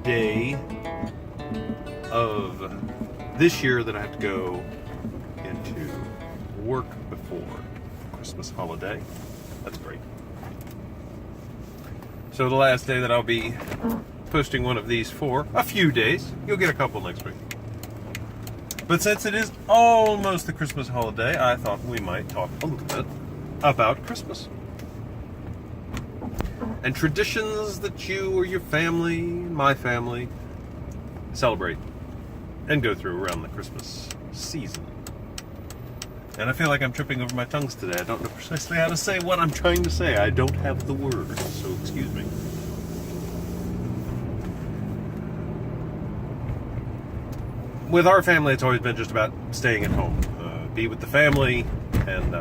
day of this year that I have to go into work before Christmas holiday. That's great. So the last day that I'll be posting one of these for a few days. You'll get a couple next week. But since it is almost the Christmas holiday, I thought we might talk a little bit about Christmas. And traditions that you or your family, my family, celebrate and go through around the Christmas season. And I feel like I'm tripping over my tongues today. I don't know precisely how to say what I'm trying to say. I don't have the words, so excuse me. With our family, it's always been just about staying at home. Be with the family, and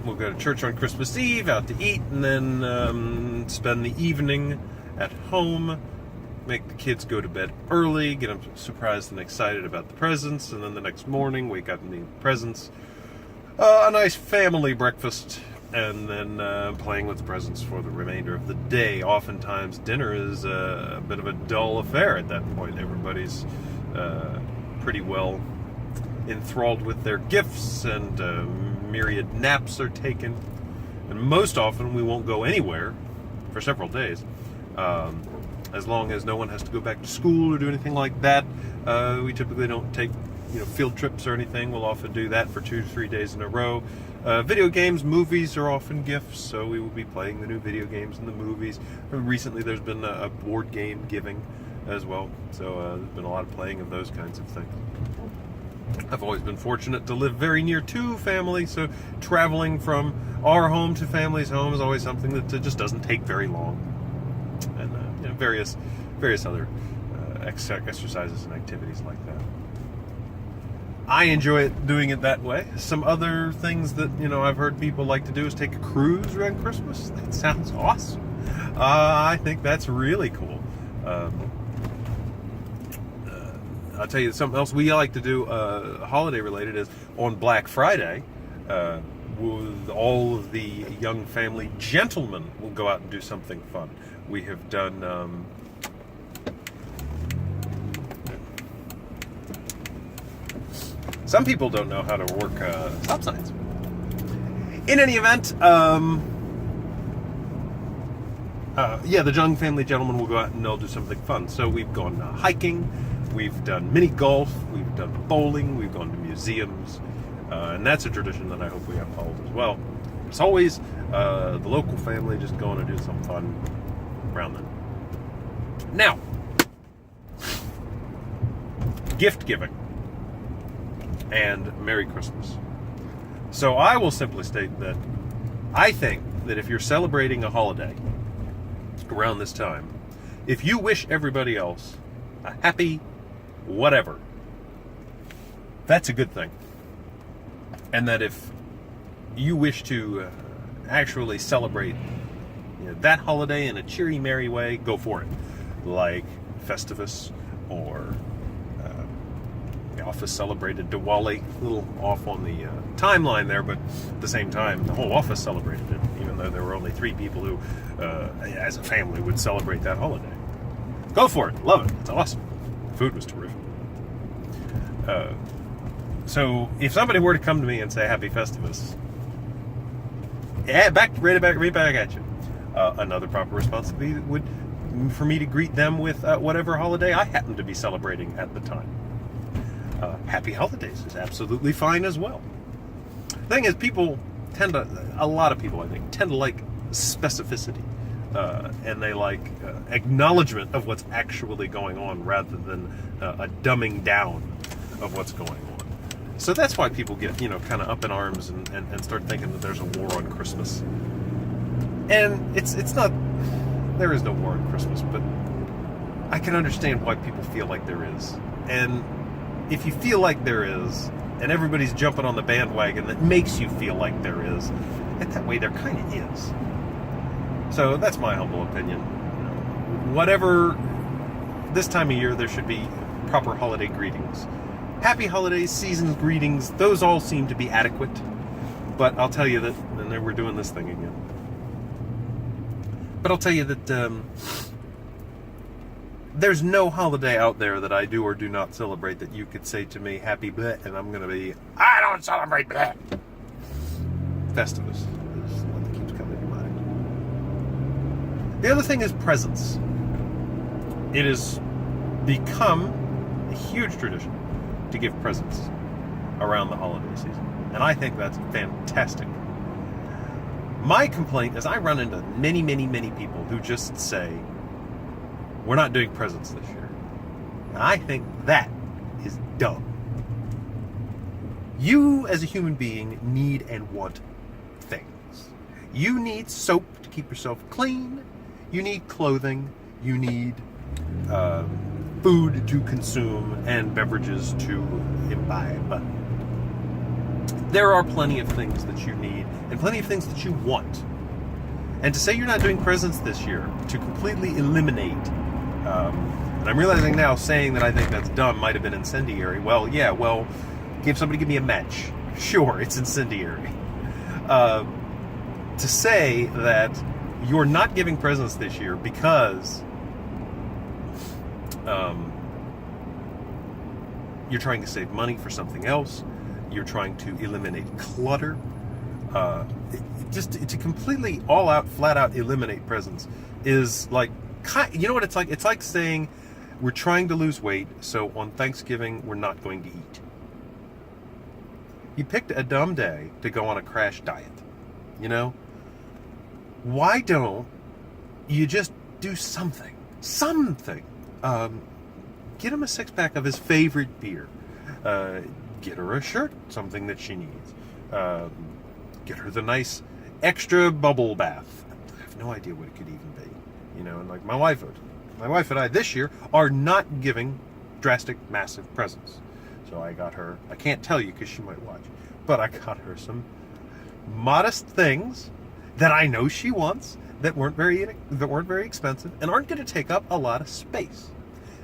we'll go to church on Christmas Eve, out to eat, and then spend the evening at home, make the kids go to bed early, get them surprised and excited about the presents, and then the next morning wake up and eat presents. A nice family breakfast, and then playing with the presents for the remainder of the day. Oftentimes dinner is a bit of a dull affair at that point. Everybody's pretty well enthralled with their gifts, and myriad naps are taken. And most often we won't go anywhere for several days. As long as no one has to go back to school or do anything like that. We typically don't take field trips or anything. We'll often do that for 2 to 3 days in a row. Video games, movies are often gifts, so we will be playing the new video games in the movies. Recently there's been a board game giving as well, so there's been a lot of playing of those kinds of things. I've always been fortunate to live very near to family, so traveling from our home to family's home is always something that just doesn't take very long. And various other exercises and activities like that. I enjoy doing it that way. Some other things that I've heard people like to do is take a cruise around Christmas. That sounds awesome. I think that's really cool. I'll tell you something else we like to do, holiday related, is on Black Friday. With all of the young family gentlemen will go out and do something fun. We have done some people don't know how to work stop signs. In any event, the young family gentlemen will go out and they'll do something fun. So we've gone hiking, we've done mini golf, we've done bowling, we've gone to museums. And that's a tradition that I hope we uphold as well. It's always the local family just going to do some fun around then. Now, gift giving and Merry Christmas. So I will simply state that I think that if you're celebrating a holiday around this time, if you wish everybody else a happy whatever, that's a good thing. And that if you wish to actually celebrate that holiday in a cheery, merry way, go for it. Like Festivus, or the office celebrated Diwali. A little off on the timeline there, but at the same time, the whole office celebrated it, even though there were only 3 people who, as a family, would celebrate that holiday. Go for it. Love it. It's awesome. The food was terrific. So if somebody were to come to me and say Happy Festivus, right back at you. Another proper response would for me to greet them with whatever holiday I happen to be celebrating at the time. Happy holidays is absolutely fine as well. The thing is, a lot of people I think tend to like specificity, and they like acknowledgement of what's actually going on rather than a dumbing down of what's going on. So that's why people get, kind of up in arms and start thinking that there's a war on Christmas. And it's not, there is no war on Christmas, but I can understand why people feel like there is. And if you feel like there is, and everybody's jumping on the bandwagon that makes you feel like there is, and that way there kind of is. So that's my humble opinion. Whatever, this time of year there should be proper holiday greetings. Happy holidays, season's greetings, those all seem to be adequate. But I'll tell you that, and then we're doing this thing again. But I'll tell you that there's no holiday out there that I do or do not celebrate that you could say to me, happy bleh, and I'm going to be, I don't celebrate bleh. Festivus is one that keeps coming to mind. The other thing is presents. It has become a huge tradition to give presents around the holiday season. And I think that's fantastic. My complaint is I run into many, many, many people who just say, we're not doing presents this year. And I think that is dumb. You, as a human being, need and want things. You need soap to keep yourself clean. You need clothing. You need food to consume and beverages to imbibe. There are plenty of things that you need and plenty of things that you want. And to say you're not doing presents this year, to completely eliminate, and I'm realizing now saying that I think that's dumb might have been incendiary. Well, yeah, give me a match. Sure, it's incendiary. To say that you're not giving presents this year because you're trying to save money for something else, you're trying to eliminate clutter, just to completely all out, flat out eliminate presents is like, you know what it's like? It's like saying we're trying to lose weight, so on Thanksgiving we're not going to eat. You picked a dumb day to go on a crash diet, you know? Why don't you just do something? Get him a six-pack of his favorite beer. Get her a shirt, something that she needs. Get her the nice extra bubble bath. I have no idea what it could even be. You know, and like my wife and I this year are not giving drastic, massive presents. So I got her, I can't tell you because she might watch, but I got her some modest things that I know she wants that weren't very expensive and aren't going to take up a lot of space.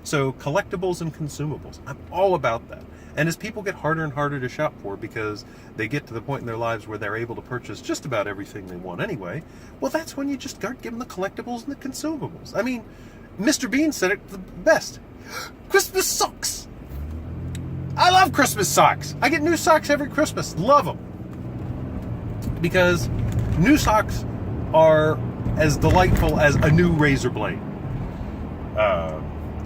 So collectibles and consumables, I'm all about that. And as people get harder and harder to shop for because they get to the point in their lives where they're able to purchase just about everything they want anyway, well, that's when you just start giving the collectibles and the consumables. I mean, Mr. Bean said it the best. Christmas socks. I love Christmas socks. I get new socks every Christmas. Love them. Because new socks are as delightful as a new razor blade.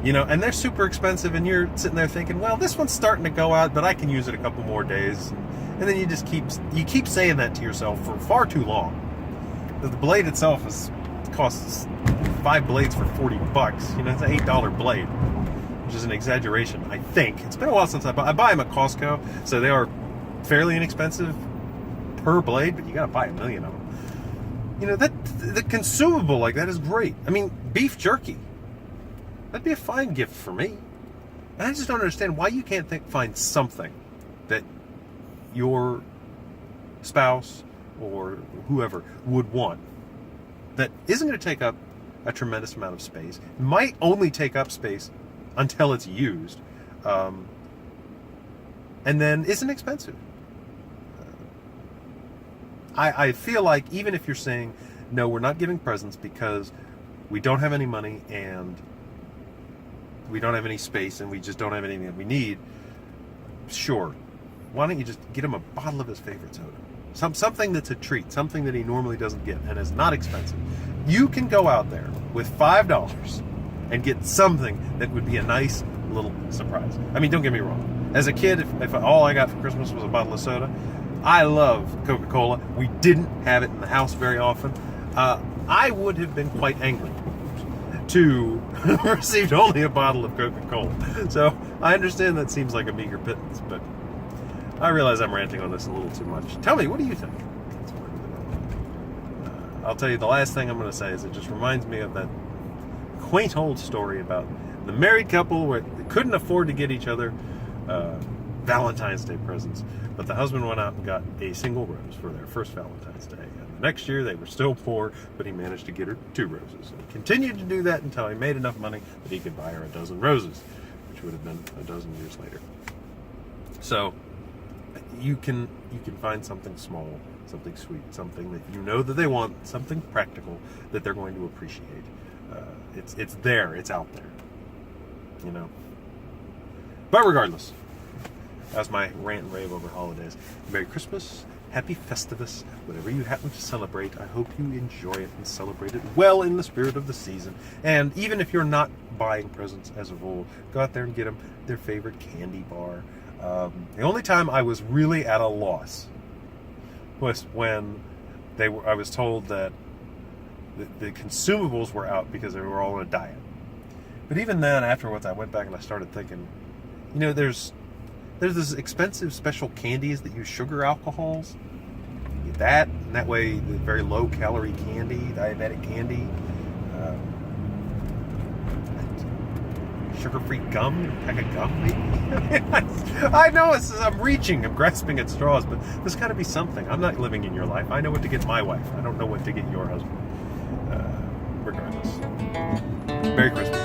You know, and they're super expensive, and you're sitting there thinking, well, this one's starting to go out, but I can use it a couple more days. And then you just keep saying that to yourself for far too long. The blade itself costs 5 blades for $40. You know, it's an $8 blade, which is an exaggeration, I think. It's been a while since I buy them at Costco, so they are fairly inexpensive per blade, but you gotta buy a million of them. You know, the consumable like that is great. I mean, beef jerky. That'd be a fine gift for me. And I just don't understand why you can't find something that your spouse or whoever would want that isn't going to take up a tremendous amount of space, might only take up space until it's used, and then isn't expensive. I feel like even if you're saying, no, we're not giving presents because we don't have any money and we don't have any space and we just don't have anything that we need, sure, why don't you just get him a bottle of his favorite soda? Something that's a treat, something that he normally doesn't get and is not expensive. You can go out there with $5 and get something that would be a nice little surprise. I mean, don't get me wrong. As a kid, if all I got for Christmas was a bottle of soda, I love Coca-Cola. We didn't have it in the house very often. I would have been quite angry to received only a bottle of Coca-Cola. So I understand that seems like a meager pittance, but I realize I'm ranting on this a little too much. Tell me, what do you think? I'll tell you, the last thing I'm going to say is it just reminds me of that quaint old story about the married couple where they couldn't afford to get each other Valentine's Day presents, but the husband went out and got a single rose for their first Valentine's Day. And the next year they were still poor, but he managed to get her 2 roses. And he continued to do that until he made enough money that he could buy her a dozen roses, which would have been a dozen years later. So you can find something small, something sweet, something that you know that they want, something practical that they're going to appreciate. It's there, it's out there. you know. But regardless, that's my rant and rave over holidays. Merry Christmas, Happy Festivus, whatever you happen to celebrate. I hope you enjoy it and celebrate it well in the spirit of the season. And even if you're not buying presents as a rule, go out there and get them their favorite candy bar. The only time I was really at a loss was when I was told that the consumables were out because they were all on a diet. But even then, afterwards, I went back and I started thinking, you know, there's this expensive special candies that use sugar alcohols. Get that, and that way, the very low calorie candy, diabetic candy, sugar-free gum, a pack of gum, maybe. I know I'm reaching, I'm grasping at straws, but there's got to be something. I'm not living in your life. I know what to get my wife. I don't know what to get your husband. Regardless, Merry Christmas.